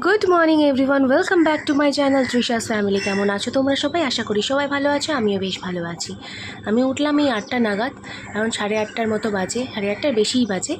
Good morning everyone, welcome back to my channel Trisha's family. কেমন আছো তোমরা সবাই? আশা করি সবাই ভালো আছো, আমিও বেশ ভালো আছি। আমি উঠলাম এই 8টা নাগাদ, এখন 8:30টার মতো বাজে, 8:30টার বেশিই বাজে,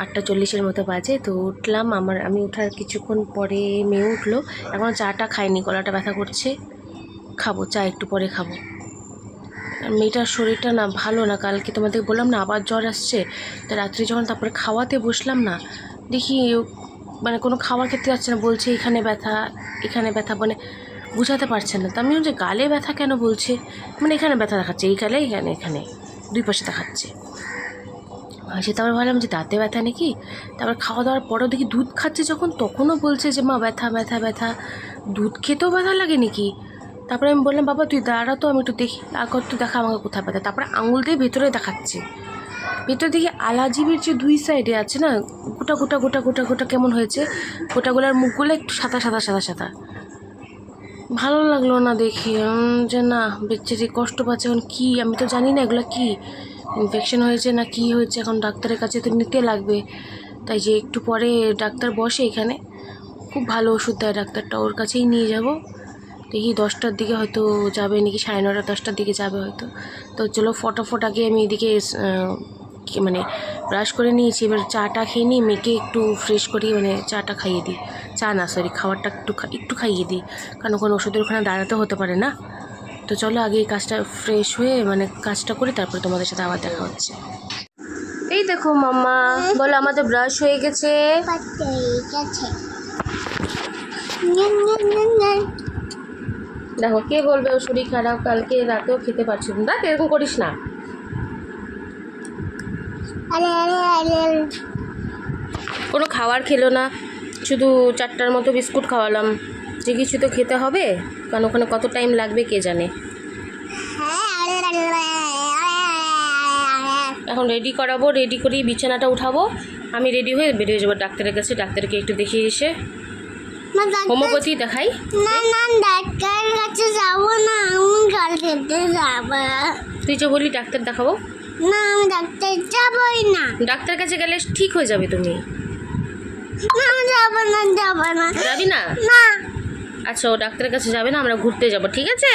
8:40-এর মতো বাজে। তো উঠলাম, আমি ওঠার কিছুক্ষণ পরে মেয়ে উঠলো। এখন চাটা খাইনি, গলাটা ব্যথা করছে, খাবো চা, একটু পরে খাবো। মেয়েটার শরীরটা না ভালো না, কালকে তোমাদের বললাম না আবার জ্বর আসছে। তো রাত্রে যখন তারপরে খাওয়াতে বসলাম না, দেখি মানে কোনো খাবার খেতে যাচ্ছে না, বলছে এখানে ব্যথা এখানে ব্যথা, মানে বুঝাতে পারছে না। তো আমি যে গালে ব্যথা কেন বলছে, মানে এখানে ব্যথা দেখাচ্ছে, এই গালে এখানে এখানে দুই পাশে দেখাচ্ছে। সে তারপর ভাবলাম যে দাঁতে ব্যথা নাকি। তারপর খাওয়া দাওয়ার পরেও দেখি দুধ খাচ্ছে যখন, তখনও বলছে যে মা ব্যথা ব্যথা ব্যথা, দুধ খেতেও ব্যথা লাগে নাকি। তারপরে আমি বললাম বাবা তুই দাঁড়া তো, আমি একটু দেখি, আগর তো দেখা আমাকে কোথায় ব্যথা। তারপরে আঙুল দিয়ে ভেতরে দেখাচ্ছে, ভেতরে দেখি আলাজিবের যে দুই সাইডে আছে না, গোটা গোটা গোটা গোটা গোটা কেমন হয়েছে, গোটাগুলার মুখগুলো একটু সাদা সাদা সাদা সাদা। ভালো লাগলো না দেখে, যে না বেচারি কষ্ট পাচ্ছে। এখন কী, আমি তো জানি না এগুলো কী, ইনফেকশন হয়েছে না কি হয়েছে, এখন ডাক্তারের কাছে তো নিতে লাগবে। তাই যে একটু পরে ডাক্তার বসে এখানে, খুব ভালো ওষুধ দেয় ডাক্তারটা, ওর কাছেই নিয়ে যাব। দেখি 10টার দিকে হয়তো যাবে নাকি, 9:30 10টার দিকে যাবে হয়তো। তো চলো ফটাফট আগে আমি এদিকে মানে ব্রাশ করে নিয়েছি, এবার চাটা খেয়ে নিই, মেয়েকে একটু ফ্রেশ করি, মানে চাটা খাইয়ে দিই, চা না সরি খাবারটা একটু খাইয়ে দিই, কারণ ওখানে ওষুধের ওখানে দাঁড়াতে হতে পারে না। তো চলো আগে এই কাজটা ফ্রেশ হয়ে মানে কাজটা করে তারপরে তোমাদের সাথে আবার দেখা হচ্ছে। এই দেখো মাম্মা, বলো আমাদের ব্রাশ হয়ে গেছে। দেখো কে বলবে ও শরীর খারাপ, কালকে রাতেও খেতে পারছি না। দেখ এরকম করিস না, কোনো খাবার খেলো না, শুধু 4টার মতো বিস্কুট খাওয়ালাম। যে কিছু তো খেতে হবে, কারণ ওখানে কত টাইম লাগবে কে জানে। এখন রেডি করাবো, রেডি করি বিছানাটা উঠাবো, আমি রেডি হয়ে বেরিয়ে যাবো ডাক্তারের কাছে। ডাক্তারকে একটু দেখিয়ে এসে হোমিওপ্যাথি দেখাই। না না ডাক্তারের কাছে যাবো না, আমি ঘর খেতে যাবো। তুই যে বলি ডাক্তার দেখাবো, না আমি ডাক্তার যাবোই না। ডাক্তার কাছে গেলে ঠিক হয়ে যাবে তুমি। না যাবো না, যাবো না। যাবি না? না। আচ্ছা ও ডাক্তারের কাছে যাবে না, আমরা ঘুরতে যাবো, ঠিক আছে?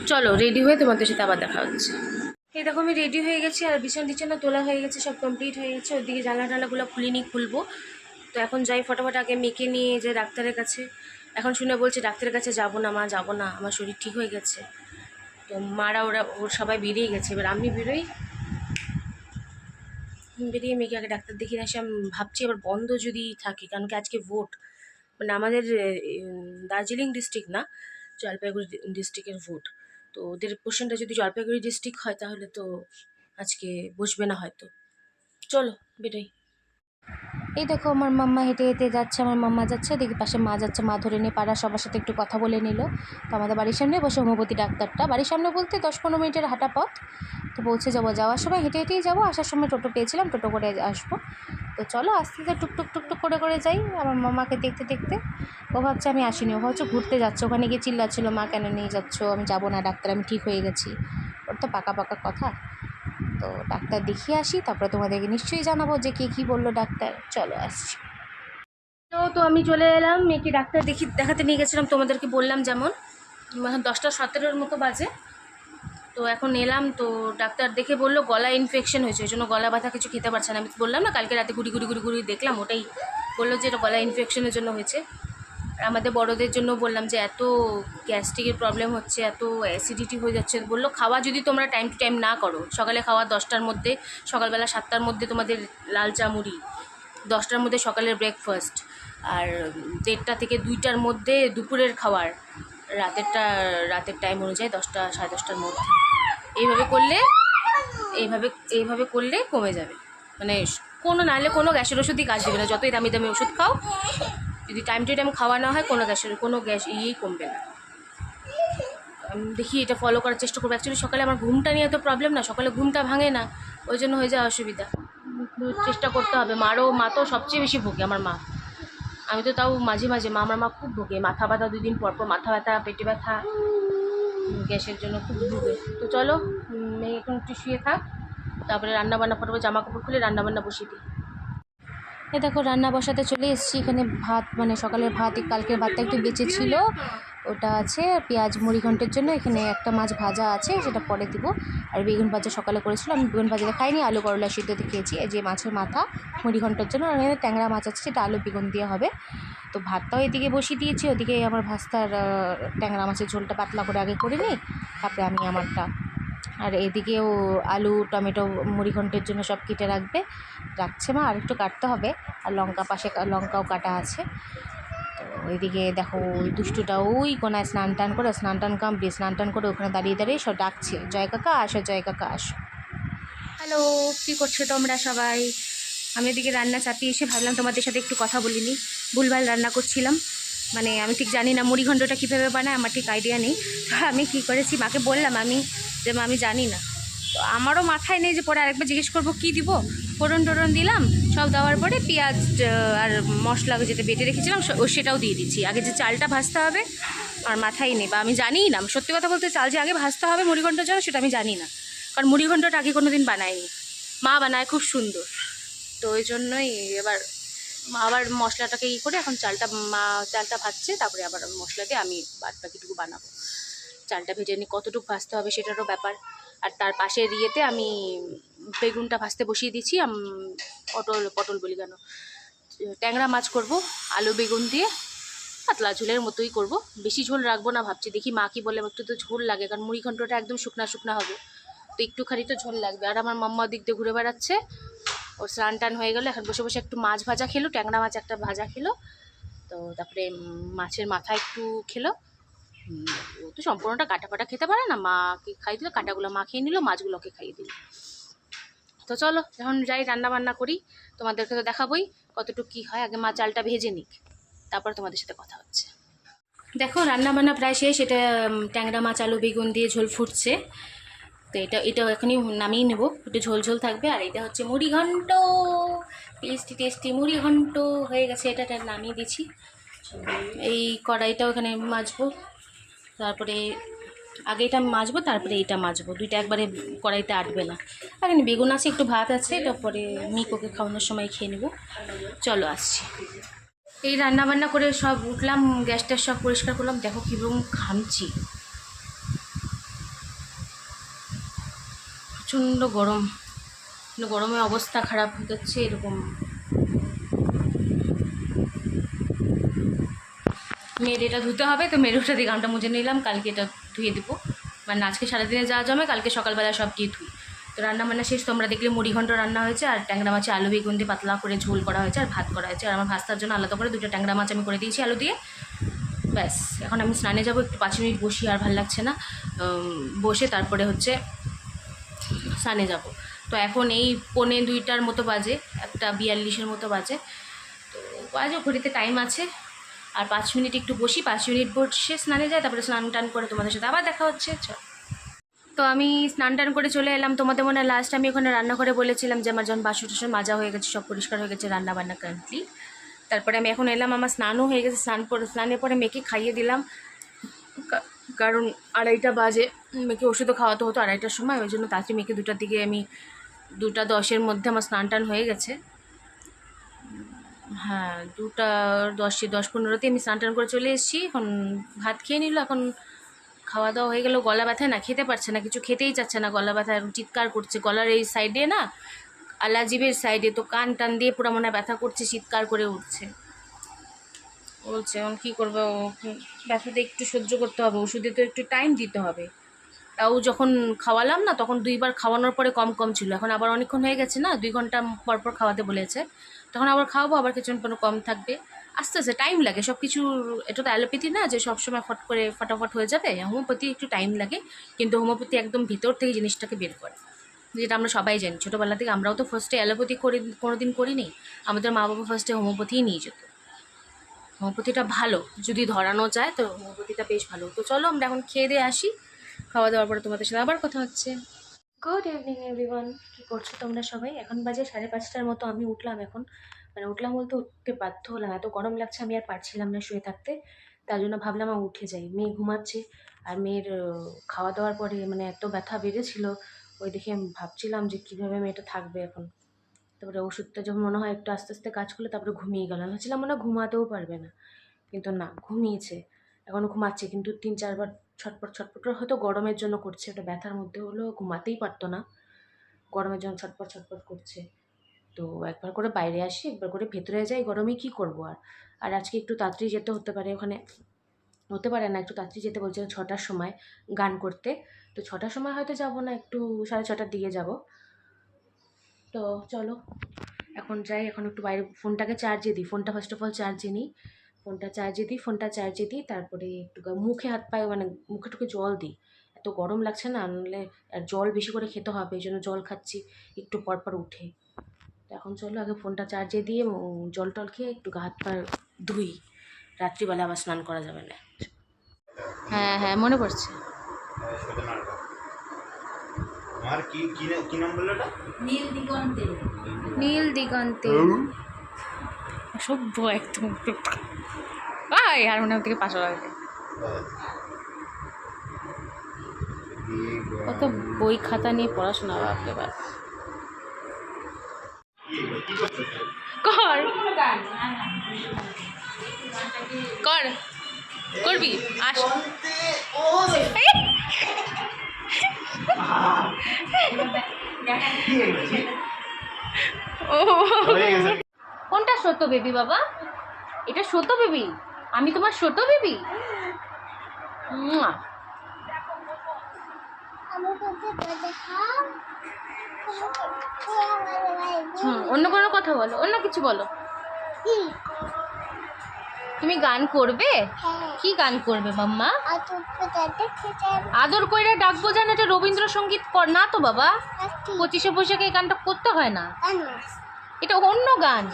চলো রেডি হয়ে তোমাদের সাথে আবার দেখা হচ্ছে। এই দেখো আমি রেডি হয়ে গেছি, আর বিছানা তোলা হয়ে গেছে, সব কমপ্লিট হয়ে গেছে। ওদিকে জানলা খুলিনি, খুলবো। তো এখন যাই ফটাফট, আগে মেয়েকে নিয়ে যে ডাক্তারের কাছে। এখন শুনে বলছে ডাক্তারের কাছে যাবো না মা, যাবো না, আমার শরীর ঠিক হয়ে গেছে। তো মারা ওর সবাই বেরিয়ে গেছে, এবার আমি বেরিয়ে মেয়েকে আগে ডাক্তার দেখিয়ে আসি। আমি ভাবছি আবার বন্ধ যদি থাকে, কারণ কি আজকে ভোট, মানে আমাদের দার্জিলিং ডিস্ট্রিক্ট না, জলপাইগুড়ি ডিস্ট্রিক্টের ভোট। তো ওদের পোর্শনটা যদি জলপাইগুড়ি ডিস্ট্রিক্ট হয় তাহলে তো আজকে বসবে না হয়তো। চলো বেরোই। এই দেখো আমার মাম্মা হেঁটে হেঁটে যাচ্ছে, আমার মাম্মা যাচ্ছে, দেখি পাশে মা যাচ্ছে, মা ধরে নিয়ে পাড়ার সবার সাথে একটু কথা বলে নিল। তো আমাদের বাড়ির সামনে বসে হোমিওপ্যাথি ডাক্তারটা, বাড়ির সামনে বলতে 10-15 মিনিটের হাঁটা পথ। তো পৌঁছে যাবো, যাওয়ার সময় হেঁটে হেঁটেই যাবো, আসার সময় টোটো পেয়েছিলাম, টোটো করে আসবো। তো চলো আস্তে আস্তে টুকটুক টুকটুক করে যাই আমার মামাকে দেখতে দেখতে। ও ভাবছে আমি আসিনি, ও ভাবছে ঘুরতে যাচ্ছে, ওখানে গিয়ে চিল্লাচ্ছিল মা কেন নিয়ে যাচ্ছ, আমি যাবো না ডাক্তার, আমি ঠিক হয়ে গেছি। ওর তো পাকা পাকা কথা। তো ডাক্তার দেখিয়ে আসি, তারপরে তোমাদেরকে নিশ্চয়ই জানাবো যে কী বললো ডাক্তার। চলো আসছি। তো আমি চলে এলাম, মেয়েকে ডাক্তার দেখাতে নিয়ে গেছিলাম, তোমাদেরকে বললাম যেমন। 10:17 মতো বাজে। তো এখন এলাম, তো ডাক্তার দেখে বললো গলা ইনফেকশন হয়েছে, ওই জন্য গলা ব্যথা, কিছু খেতে পারছে না। আমি বললাম না কালকে রাতে গুড়ি দেখলাম, ওটাই বললো যে এটা গলা ইনফেকশনের জন্য হয়েছে। আর আমাদের বড়দের জন্য বললাম যে এত গ্যাস্ট্রিকের প্রবলেম হচ্ছে, এত অ্যাসিডিটি হয়ে যাচ্ছে। বললো খাওয়া যদি তোমরা টাইম টু টাইম না করো, সকালে খাওয়া 10টার মধ্যে, সকালবেলা 7টার মধ্যে তোমাদের লাল চা মুড়ি, 10টার মধ্যে সকালের ব্রেকফাস্ট, আর 1:30 থেকে 2টার মধ্যে দুপুরের খাবার, রাতের টাইম অনুযায়ী 10টা 10:30টার মধ্যে। এইভাবে করলে কমে যাবে, মানে কোনো নাহলে কোনো গ্যাসের ওষুধই কাজ দেবে না, যতই দামি দামি ওষুধ খাও, যদি টাইম টু টাইম খাওয়া না হয় কোনো গ্যাস কমবে না। দেখি এটা ফলো করার চেষ্টা করবো। অ্যাকচুয়ালি সকালে আমার ঘুমটা নিয়ে এত প্রবলেম না, সকালে ঘুমটা ভাঙে না, ওই জন্য হয়ে যায় অসুবিধা। চেষ্টা করতে হবে। মা তো সবচেয়ে বেশি ভোগে, আমার মা। আমি তো তাও মাঝে মাঝে, আমার মা খুব ভোগে, মাথা ব্যথা 2 দিন পর মাথা ব্যথা, পেটে ব্যথা, গ্যাসের জন্য খুব ভোগে। তো চলো মেয়ে এখন একটু শুয়ে থাক, তারপরে রান্নাবান্না ফটাফট জামা কাপড় খুলে রান্নাবান্না বসিয়ে দিই। এ দেখো রান্না বসাতে চলে এসেছি। এখানে ভাত মানে সকালের ভাত, কালকের ভাতটা একটু বেঁচে ছিল, ওটা আছে। পেঁয়াজ মুড়ি ঘন্টের জন্য এখানে একটা মাছ ভাজা আছে, সেটা পরে দিব। আর বেগুন ভাজা সকালে করেছিল, আমি বেগুন ভাজাতে খাইনি, আলু করলা সিদ্ধতে খেয়েছি। এই যে মাছের মাথা মুড়ি ঘন্টের জন্য, আর এখানে ট্যাংরা মাছ আছে, সেটা আলু বেগুন দিয়ে হবে। তো ভাতটাও এদিকে বসিয়ে দিয়েছি, ওদিকে আমার ভাস্তার ট্যাংরা মাছের ঝোলটা পাতলা করে আগে করে নিই, তারপরে আমি আমারটা। আর এদিকেও আলু টমেটো মুড়ি ঘন্টের জন্য সব কেটে রাখছে মা, আর একটু কাটতে হবে। আর লঙ্কা পাশে লঙ্কাও কাটা আছে। তো ওইদিকে দেখো ওই দুষ্টুটা ওই কোনায় স্নান টান কমপ্লিট, স্নান টান করে ওখানে দাঁড়িয়ে দাঁড়িয়ে সব ডাকছে, জয় কাকা আসো, জয় কাকা আসো। হ্যালো, কী করছো তোমরা সবাই? আমি এদিকে রান্না চাপিয়ে এসে ভাবলাম তোমাদের সাথে একটু কথা বলিনি। ভুলভাল রান্না করছিলাম, মানে আমি ঠিক জানি না মুড়ি ঘন্টটা কীভাবে বানায়, আমার ঠিক আইডিয়া নেই। তো আমি কী করেছি, মাকে বললাম যে মা আমি জানি না। তো আমারও মাথায় নেই যে পরে আরেকবার জিজ্ঞেস করবো কী দিব। ফোড়ন টোড়ন দিলাম, সব দেওয়ার পরে পেঁয়াজ আর মশলা যেটা বেটে রেখেছিলাম সেটাও দিয়ে দিচ্ছি। আগে যে চালটা ভাজতে হবে আর মাথায় নেই, বা আমি জানিই না। সত্যি কথা বলতে, চাল যে আগে ভাজতে হবে মুড়ি ঘন্টার জন্য সেটা আমি জানি না, কারণ মুড়ি ঘন্টটা আগে কোনো দিন বানাইনি। মা বানায় খুব সুন্দর, তো ওই জন্যই এবার আবার মশলাটাকে করে এখন চালটা ভাজছে, তারপরে আবার মশলা দিয়ে আমি বাদ বাকিটুকু বানাবো। চালটা ভেজে নিই, কতটুকু ভাজতে হবে সেটারও ব্যাপার। আর তার পাশে ইয়েতে আমি বেগুনটা ভাজতে বসিয়ে দিচ্ছি। পটল বলি কেন, ট্যাংরা মাছ করব আলু বেগুন দিয়ে, পাতলা ঝোলের মতোই করব, বেশি ঝোল রাখবো না ভাবছি। দেখি মা কি বলে, একটু তো ঝোল লাগে, কারণ মুড়ি ঘন্টটা একদম শুকনা শুকনা হবে, তো একটুখানি তো ঝোল লাগবে। আর আমার মাম্মা দিক দিয়ে ঘুরে বেড়াচ্ছে, ও স্নান টান হয়ে গেলো, এখন বসে বসে একটু মাছ ভাজা খেলো, ট্যাংরা মাছ একটা ভাজা খেলো। তো তারপরে মাছের মাথা একটু খেলো। ও তো সম্পূর্ণটা কাটা ফাটা খেতে পারে না, মাকে খাইয়ে দিল, কাটাগুলো মা খেয়ে নিল, মাছগুলোকে খাইয়ে দিল। তো চলো এখন যাই রান্না বান্না করি, তোমাদেরকে তো দেখাবোই কতটুকু কী হয়। আগে মা চালটা ভেজে নিক, তারপর তোমাদের সাথে কথা হচ্ছে। দেখো রান্না বান্না প্রায় শেষ। এটা ট্যাংরা মাছ আলু বেগুন দিয়ে ঝোল ফুটছে, তো এটা এখনই নামিয়ে নেবো, একটু ঝোল ঝোল থাকবে। আর এটা হচ্ছে মুড়ি ঘন্ট, টেস্টি টেস্টি মুড়ি ঘন্ট হয়ে গেছে। এটা নামিয়ে দিচ্ছি। এই কড়াইটাও এখানে মাজবো, তারপরে আগে এটা মাজবো, তারপরে এটা মাজবো, দুইটা একবারে কড়াইতে আটবে না। এখানে বেগুন আছে, একটু ভাত আছে, তারপরে মিকোকে খাওয়ানোর সময় খেয়ে নেবো। চলো আসছি। এই রান্না বান্না করে সব উঠলাম, গ্যাসটা সব পরিষ্কার করলাম। দেখো কীরকম ঘামছি, প্রচণ্ড গরম, গরমে অবস্থা খারাপ হয়ে যাচ্ছে এরকম। মেয়ের এটা ধুতে হবে, তো মেয়ের ওটা দিয়ে গামটা মুছে নিলাম, কালকে এটা ধুয়ে দেবো। মানে আজকে সারাদিনে যা জমে কালকে সকালবেলা সব দিয়ে ধুই। তো রান্না বান্না শেষ। তোমরা দেখলে মুড়ি ঘন্ট রান্না হয়েছে, আর ট্যাংরা মাছে আলু বেগুন দিয়ে পাতলা করে ঝোল করা হয়েছে, আর ভাত করা হয়েছে। আর আমার ভাস্তার জন্য আলাদা করে দুটো ট্যাংরা মাছ আমি করে দিয়েছি আলু দিয়ে। ব্যাস, এখন আমি স্নানে যাবো, একটু 5 মিনিট বসি, আর ভালো লাগছে না, বসে তারপরে হচ্ছে স্নানে যাব। তো এখন এই 1:45 মতো বাজে, 1:42 মতো বাজে। তো বাজে, ঘড়িতে টাইম আছে। আর 5 মিনিট একটু বসি, 5 মিনিট বসে স্নানে যায়, তারপরে স্নান টান করে তোমাদের সাথে আবার দেখা হচ্ছে। তো আমি স্নান টান করে চলে এলাম। তোমাদের মনে হয় লাস্ট আমি ওখানে রান্না করে বলেছিলাম যে আমার যখন বাসন টাসন মাজা হয়ে গেছে, সব পরিষ্কার হয়ে গেছে, রান্না বান্না কমপ্লিট। তারপরে আমি এখন এলাম, আমার স্নানও হয়ে গেছে, স্নানের পরে মেয়েকে খাইয়ে দিলাম, কারণ 2:30 বাজে, মেয়েকে ওষুধও খাওয়াতে হতো 2:30টার সময়। ওই জন্য তাড়াতাড়ি মেয়েকে 2টার দিকে, আমি 2:10-এর মধ্যে আমার স্নান টান হয়ে গেছে। হ্যাঁ, 2:10-10-15-তে আমি স্নান টান করে চলে এসেছি। এখন ভাত খেয়ে নিল, এখন খাওয়া দাওয়া হয়ে গেল। গলা ব্যথায় না, খেতে পারছে না, কিছু খেতেই চাচ্ছে না, গলা ব্যথা, এখন চিৎকার করছে। গলার এই সাইডে না, আলাজিবের সাইডে, তো কান টান দিয়ে পুরো মনে ব্যথা করছে, চিৎকার করে উঠছে, বলছে এখন কী করবে, ব্যথাতে একটু সহ্য করতে হবে, ওষুধে তো একটু টাইম দিতে হবে। তাও যখন খাওয়ালাম না, তখন 2বার খাওয়ানোর পরে কম কম ছিল, এখন আবার অনেকক্ষণ হয়ে গেছে না, 2 ঘন্টা পর পর খাওয়াতে বলেছে, তখন আবার খাওয়াবো, আবার কিছুক্ষণ পর কম থাকবে। আস্তে আস্তে টাইম লাগে সব কিছু। এটা তো অ্যালোপ্যাথি না যে সবসময় ফট করে ফটাফট হয়ে যাবে, হোমিওপ্যাথি একটু টাইম লাগে, কিন্তু হোমিওপ্যাথি একদম ভিতর থেকে জিনিসটাকে বের করে, যেটা আমরা সবাই জানি ছোটোবেলা থেকে। আমরাও তো ফার্স্টে অ্যালোপ্যাথি কোনোদিন করিনি, আমাদের মা বাবা ফার্স্টে হোমিওপ্যাথিই নিয়ে যেত। হোমিওপ্যাথিটা ভালো, যদি ধরানো যায় তো হোমিওপ্যাথিটা বেশ ভালো। তো চলো আমরা এখন খেয়ে দিয়ে আসি, খাওয়া দাওয়ার পরে তোমাদের সাথে আবার কথা হচ্ছে। গুড ইভিনিং এভরিওয়ান, কী করছো তোমরা সবাই? এখন বাজে 5:30টার মতো। আমি উঠলাম এখন, মানে উঠলাম বলতে উঠতে বাধ্য হলাম, এত গরম লাগছে, আমি আর পারছিলাম না শুয়ে থাকতে। তার জন্য ভাবলাম আমি উঠে যাই। মেয়ে ঘুমাচ্ছে, আর মেয়ের খাওয়া দাওয়ার পরে মানে এত ব্যথা বেড়েছিল, ওই দেখে আমি ভাবছিলাম যে কীভাবে মেয়েটা থাকবে এখন। তারপরে ওষুধটা যখন মনে হয় একটু আস্তে আস্তে কাজ করলে তারপরে ঘুমিয়ে গেল। আমি ভাবছিলাম মনে হয় ঘুমাতেও পারবে না, কিন্তু না, ঘুমিয়েছে। এখনও ঘুমাচ্ছে, কিন্তু 3-4 বার ছটপট ছটপট হয়তো গরমের জন্য করছে, ওটা ব্যথার মধ্যে হলেও ঘুমাতেই পারতো না, গরমের জন্য ছটপট ছটপট করছে। তো একবার করে বাইরে আসি, একবার করে ভেতরে যাই, গরমে কি করবো আর আজকে একটু তাড়াতাড়ি যেতে হতে পারে, ওখানে হতে পারে না, একটু তাড়াতাড়ি যেতে বলছে 6টার সময় গান করতে। তো 6টার সময় হয়তো যাব না, একটু 6:30টার দিকে যাব। তো চলো এখন যাই, এখন একটু বাইরে ফোনটাকে চার্জে দিই, ফোনটা ফার্স্ট অফ অল চার্জে নিই, ফোনটা চার্জে দিই, তারপরে একটু মুখে হাত পায়ে মানে মুখে টুকে জল দিই, এত গরম লাগছে না, নাহলে আর জল বেশি করে খেতে হবে, এই জন্য জল খাচ্ছি একটু পর উঠে। তো এখন চলো আগে ফোনটা চার্জে দিয়ে জল টল খেয়ে একটু গা হাত পা ধুই, রাত্রিবেলা আবার স্নান করা যাবে না। হ্যাঁ হ্যাঁ মনে পড়ছে। আর কি নাম বললো এটা? নীল দিগন্তে সভ্য একদম। ভাই হারমোনিয়াম থেকে 500 টাকা কত বই খাতা নিয়ে পড়াশোনা, বাপরে বাপ। কর কর করবি আস। কোনটা সত্য বেবি বাবা? এটা সত্য বেবি? আমি তোমার সত্য বেবি? অন্য কোনো কথা বলো, অন্য কিছু বলো। তুমি গান করবে? কি গান করবে মাম্মা? আদর কইরা ডাকবো জানো, এটা রবীন্দ্রসঙ্গীত না তো বাবা, 25শে বৈশাখে এই গানটা করতে হয় না, এটা অন্য গান।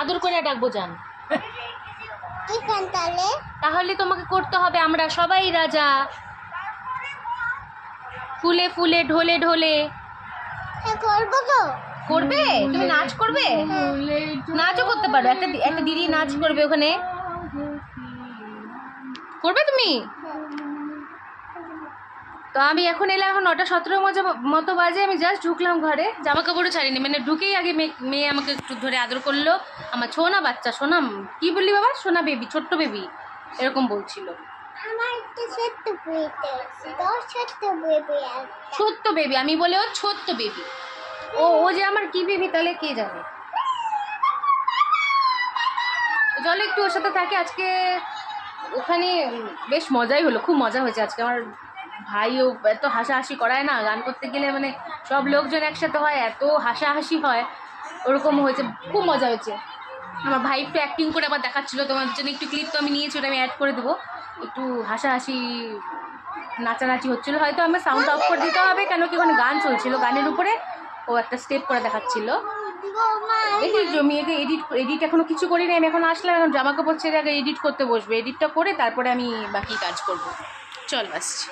আদর কইরা ডাকবো জান, তাহলে তোমাকে করতে হবে আমরা সবাই রাজা, ফুলে ফুলে ঢোলে ঢোলে। করবে? তুমি নাচ করবে? নাচও করতে পারো, একটা দিদি নাচ করবে ওখানে, করবে তুমি? তো আমি এখন এলাম, এখন 9:17 মতো বাজে, আমি জাস্ট ঢুকলাম ঘরে, জামা কাপড়ও ছাড়িনি, মানে ঢুকেই আগে মেয়ে আমাকে একটু ধরে আদর করলো, আমার সোনা বাচ্চা, সোনা কি বললি বাবা? সোনা বেবি, ছোট্ট বেবি এরকম বলছিল। ছোট্ট বেবি আমি বলে, ও ছোট্ট বেবি, ও যে আমার কি বেবি তাহলে কে জানে। চলো একটু ওর সাথে থাকে আজকে, ওখানে বেশ মজাই হলো, খুব মজা হয়েছে আজকে। আমার ভাইও এত হাসাহাসি করায় না, গান করতে গেলে মানে সব লোকজন একসাথে হয়, এত হাসাহাসি হয়, ওরকম হয়েছে, খুব মজা হয়েছে। আমার ভাই একটু অ্যাক্টিং করে আবার দেখাচ্ছিলো, তোমাদের জন্য একটু ক্লিপ তো আমি নিয়েছি, ওটা আমি অ্যাড করে দেবো। একটু হাসাহাসি নাচানাচি হচ্ছিলো, হয়তো আমার সাউন্ড অফ করে দিতে হবে, কেন কি ওখানে গান চলছিল, গানের উপরে ও একটা স্টেপ করে দেখাচ্ছিল। দেখি জমি এডিট এখনো কিছু করিনি, আমি এখন আসলাম, এখন জামা কাপড় ছেড়ে আগে এডিট করতে বসবে, এডিটটা করে তারপরে আমি বাকি কাজ করব। চল আসছি।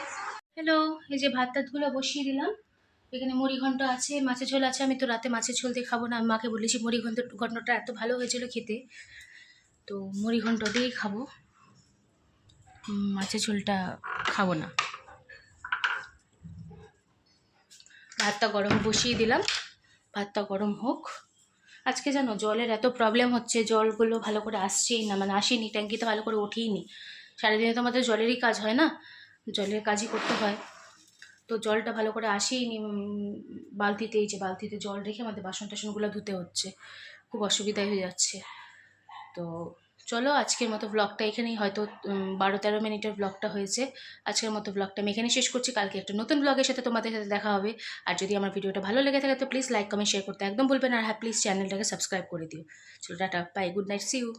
হ্যালো, এই যে ভাত টাতগুলো বসিয়ে দিলাম, এখানে মুড়ি ঘন্ট আছে, মাছের ঝোল আছে। আমি তো রাতে মাছের ঝোল দিয়ে খাবো না, আমি মাকে বলেছি মুড়ি ঘন্টটা এত ভালো হয়েছিল খেতে, তো মুড়ি ঘন্ট দিয়েই খাবো, মাছের ঝোলটা খাবো না। ভাতটা গরম বসিয়ে দিলাম, ভাতটা গরম হোক। আজকে জানো জলের এত প্রবলেম হচ্ছে, জলগুলো ভালো করে আসছেই না, মানে আসেনি, ট্যাঙ্কিতে ভালো করে ওঠেই নি। সারাদিনে তো আমাদের জলেরই কাজ হয় না, জলের কাজই করতে হয়, তো জলটা ভালো করে আসেই নি। বালতিতে, এই যে বালতিতে জল রেখে আমাদের বাসন টাসনগুলো ধুতে হচ্ছে, খুব অসুবিধাই হয়ে যাচ্ছে। তো চলো আজকের মতো ব্লগটা এখানেই, হয়তো 12-13 মিনিটের ব্লগটা হয়েছে। আজকের মতো ব্লগটা আমি এখানে শেষ করছি, কালকে একটা নতুন ব্লগের সাথে তোমাদের সাথে দেখা হবে। আর যদি আমার ভিডিওটা ভালো লেগে থাকে তো প্লিজ লাইক কমেন্ট শেয়ার করতে একদম ভুলবেন না, আর হ্যাঁ প্লিজ চ্যানেলটাকে সাবস্ক্রাইব করে দিও। চলো টাটা, bye, good night, see you.